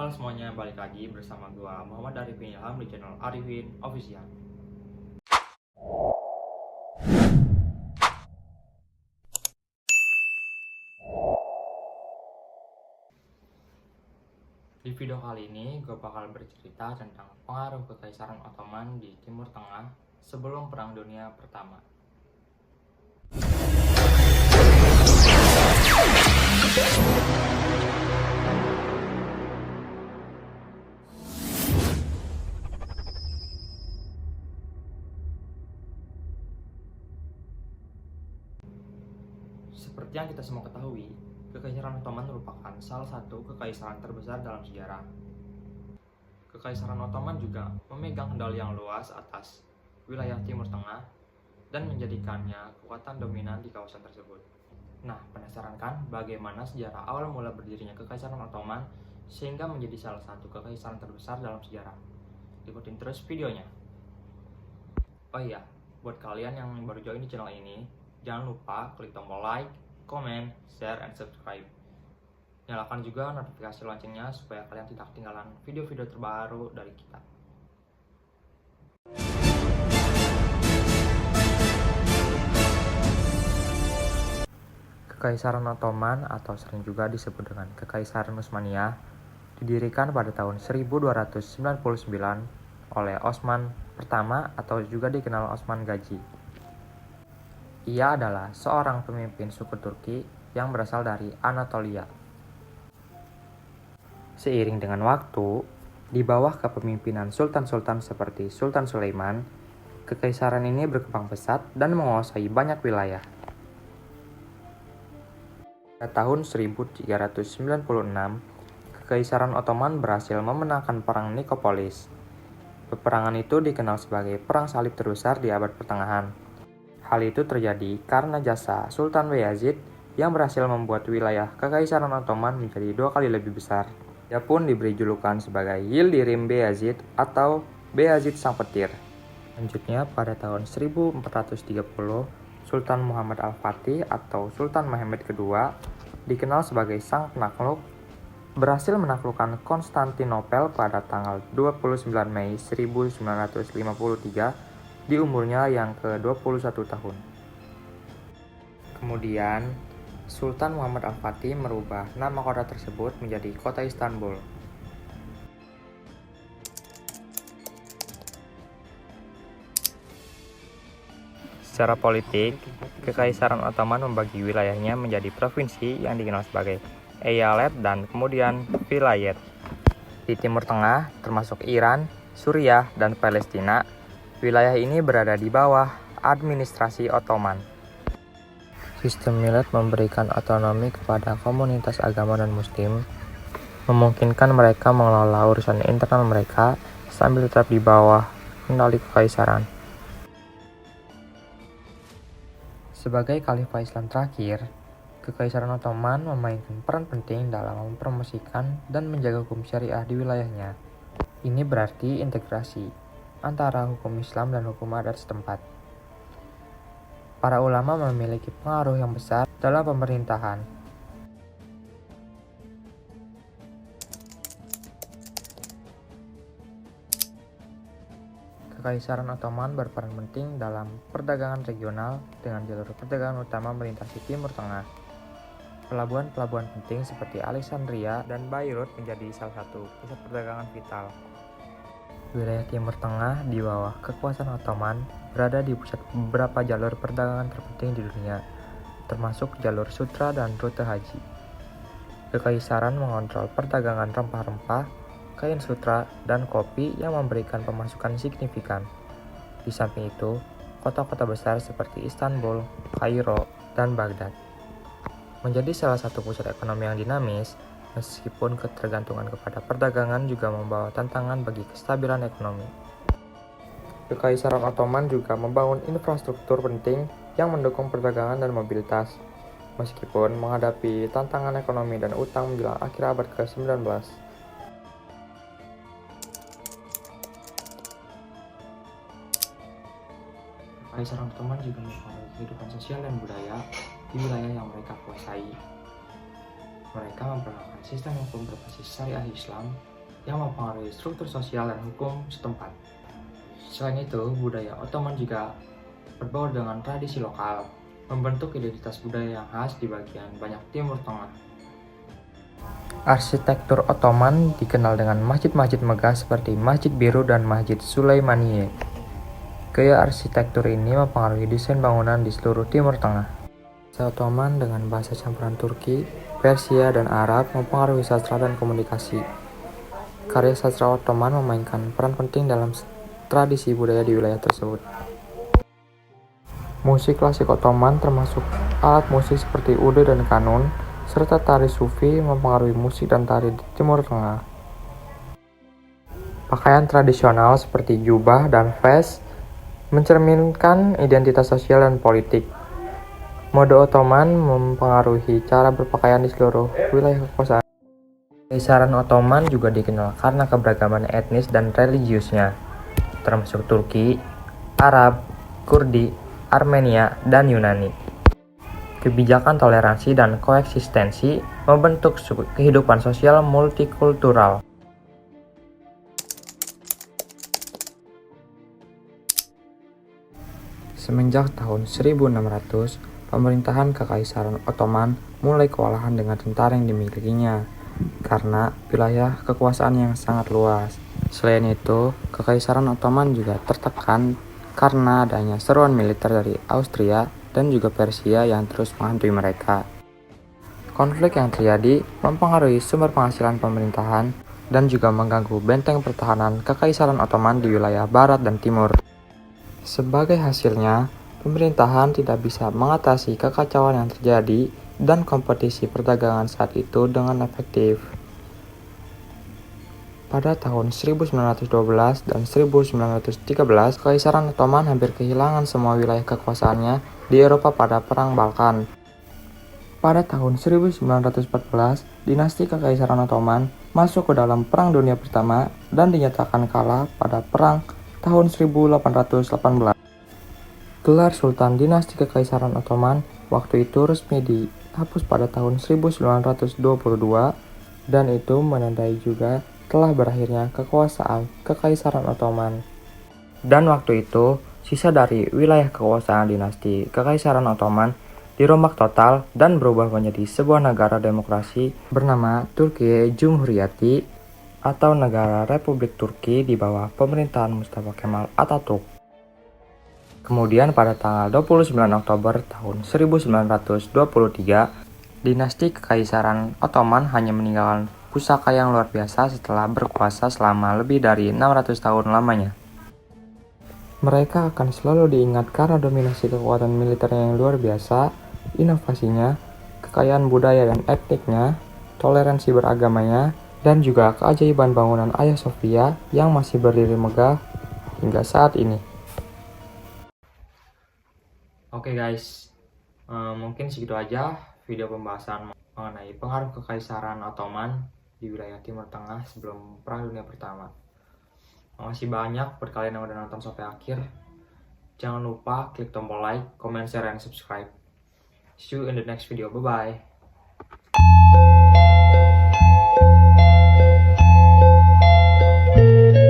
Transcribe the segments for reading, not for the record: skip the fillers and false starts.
Halo semuanya, balik lagi bersama gua Muhammad Arifin Ilham di channel Arifin Official. Di video kali ini gue bakal bercerita tentang pengaruh Kekaisaran Ottoman di Timur Tengah sebelum Perang Dunia Pertama. Seperti yang kita semua ketahui, Kekaisaran Ottoman merupakan salah satu kekaisaran terbesar dalam sejarah. Kekaisaran Ottoman juga memegang kendali yang luas atas wilayah Timur Tengah dan menjadikannya kekuatan dominan di kawasan tersebut. Nah, penasaran kan bagaimana sejarah awal mula berdirinya Kekaisaran Ottoman sehingga menjadi salah satu kekaisaran terbesar dalam sejarah? Ikutin terus videonya. Oh iya, buat kalian yang baru join di channel ini, jangan lupa klik tombol like, comment, share, and subscribe. Nyalakan juga notifikasi loncengnya supaya kalian tidak ketinggalan video-video terbaru dari kita. Kekaisaran Ottoman atau sering juga disebut dengan Kekaisaran Utsmaniyah didirikan pada tahun 1299 oleh Osman pertama atau juga dikenal Osman Gazi. Ia adalah seorang pemimpin suku Turki yang berasal dari Anatolia. Seiring dengan waktu, di bawah kepemimpinan sultan-sultan seperti Sultan Sulaiman, kekaisaran ini berkembang pesat dan menguasai banyak wilayah. Pada tahun 1396, Kekaisaran Ottoman berhasil memenangkan Perang Nikopolis. Peperangan itu dikenal sebagai Perang Salib terbesar di abad pertengahan. Hal itu terjadi karena jasa Sultan Bayezid yang berhasil membuat wilayah Kekaisaran Ottoman menjadi 2 kali lebih besar. Dia pun diberi julukan sebagai Yildirim Beyazid atau Beyazid Sang Petir. Selanjutnya pada tahun 1430, Sultan Muhammad Al-Fatih atau Sultan Mehmed II, dikenal sebagai Sang Penakluk, berhasil menaklukkan Konstantinopel pada tanggal 29 Mei 1953 di umurnya yang ke-21 tahun. Kemudian, Sultan Muhammad Al-Fatih merubah nama kota tersebut menjadi kota Istanbul. Secara politik, Kekaisaran Ottoman membagi wilayahnya menjadi provinsi yang dikenal sebagai eyalet dan kemudian vilayet. Di Timur Tengah, termasuk Iran, Suriah, dan Palestina, wilayah ini berada di bawah administrasi Ottoman. Sistem milet memberikan otonomi kepada komunitas agama dan muslim, memungkinkan mereka mengelola urusan internal mereka sambil tetap di bawah kendali kekaisaran. Sebagai khalifah Islam terakhir, Kekaisaran Ottoman memainkan peran penting dalam mempromosikan dan menjaga hukum syariah di wilayahnya. Ini berarti integrasi antara hukum Islam dan hukum adat setempat. Para ulama memiliki pengaruh yang besar dalam pemerintahan. Kekaisaran Ottoman berperan penting dalam perdagangan regional dengan jalur perdagangan utama melintasi Timur Tengah. Pelabuhan-pelabuhan penting seperti Alexandria dan Beirut menjadi salah satu pusat perdagangan vital. Wilayah Timur Tengah di bawah kekuasaan Ottoman berada di pusat beberapa jalur perdagangan terpenting di dunia, termasuk jalur sutra dan rute haji. Kekaisaran mengontrol perdagangan rempah-rempah, kain sutra, dan kopi yang memberikan pemasukan signifikan. Di samping itu, kota-kota besar seperti Istanbul, Kairo, dan Baghdad menjadi salah satu pusat ekonomi yang dinamis, meskipun ketergantungan kepada perdagangan juga membawa tantangan bagi kestabilan ekonomi. Kekaisaran Ottoman juga membangun infrastruktur penting yang mendukung perdagangan dan mobilitas, meskipun menghadapi tantangan ekonomi dan utang menjelang akhir abad ke-19. Kekaisaran Ottoman juga mempengaruhi kehidupan sosial dan budaya di wilayah yang mereka kuasai. Mereka memperkenalkan sistem hukum berbasis syariah Islam yang mempengaruhi struktur sosial dan hukum setempat. Selain itu, budaya Ottoman juga berbaur dengan tradisi lokal, membentuk identitas budaya yang khas di bagian banyak Timur Tengah. Arsitektur Ottoman dikenal dengan masjid-masjid megah seperti Masjid Biru dan Masjid Sulaimaniye. Gaya arsitektur ini mempengaruhi desain bangunan di seluruh Timur Tengah. Bahasa Ottoman dengan bahasa campuran Turki, Persia, dan Arab mempengaruhi sastra dan komunikasi. Karya sastra Ottoman memainkan peran penting dalam tradisi budaya di wilayah tersebut. Musik klasik Ottoman termasuk alat musik seperti ud dan kanun, serta tari sufi mempengaruhi musik dan tari di Timur Tengah. Pakaian tradisional seperti jubah dan fez mencerminkan identitas sosial dan politik. Mode Ottoman mempengaruhi cara berpakaian di seluruh wilayah kekuasaan. Kekaisaran Ottoman juga dikenal karena keberagaman etnis dan religiusnya, termasuk Turki, Arab, Kurdi, Armenia, dan Yunani. Kebijakan toleransi dan koeksistensi membentuk kehidupan sosial multikultural. Semenjak tahun 1600, pemerintahan Kekaisaran Ottoman mulai kewalahan dengan tentara yang dimilikinya karena wilayah kekuasaan yang sangat luas. Selain itu, Kekaisaran Ottoman juga tertekan karena adanya seruan militer dari Austria dan juga Persia yang terus menghantui mereka. Konflik yang terjadi mempengaruhi sumber penghasilan pemerintahan dan juga mengganggu benteng pertahanan Kekaisaran Ottoman di wilayah barat dan timur. Sebagai hasilnya, pemerintahan tidak bisa mengatasi kekacauan yang terjadi dan kompetisi perdagangan saat itu dengan efektif. Pada tahun 1912 dan 1913, Kekaisaran Ottoman hampir kehilangan semua wilayah kekuasaannya di Eropa pada Perang Balkan. Pada tahun 1914, dinasti Kekaisaran Ottoman masuk ke dalam Perang Dunia Pertama dan dinyatakan kalah pada Perang tahun 1818. Gelar Sultan dinasti Kekaisaran Ottoman waktu itu resmi dihapus pada tahun 1922 dan itu menandai juga telah berakhirnya kekuasaan Kekaisaran Ottoman. Dan waktu itu, sisa dari wilayah kekuasaan dinasti Kekaisaran Ottoman dirombak total dan berubah menjadi sebuah negara demokrasi bernama Türkiye Cumhuriyeti atau Negara Republik Turki di bawah pemerintahan Mustafa Kemal Atatürk. Kemudian pada tanggal 29 Oktober tahun 1923, dinasti Kekaisaran Ottoman hanya meninggalkan pusaka yang luar biasa setelah berkuasa selama lebih dari 600 tahun lamanya. Mereka akan selalu diingat karena dominasi kekuatan militernya yang luar biasa, inovasinya, kekayaan budaya dan etniknya, toleransi beragamanya, dan juga keajaiban bangunan Hagia Sophia yang masih berdiri megah hingga saat ini. Oke guys, mungkin segitu aja video pembahasan mengenai pengaruh Kekaisaran Ottoman di wilayah Timur Tengah sebelum Perang Dunia Pertama. Makasih banyak buat kalian yang udah nonton sampai akhir. Jangan lupa klik tombol like, comment, share, and subscribe. See you in the next video. Bye-bye. Thank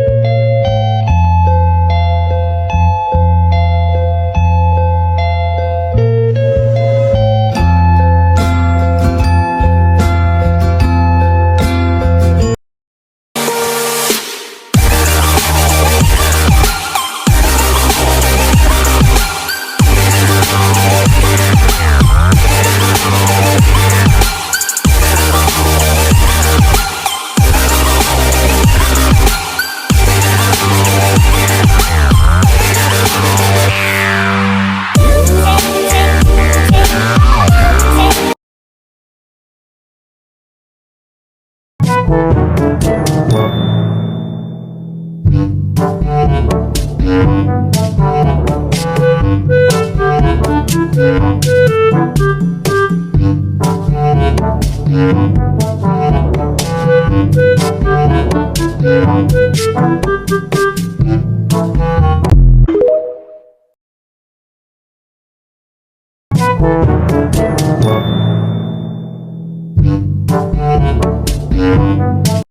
you.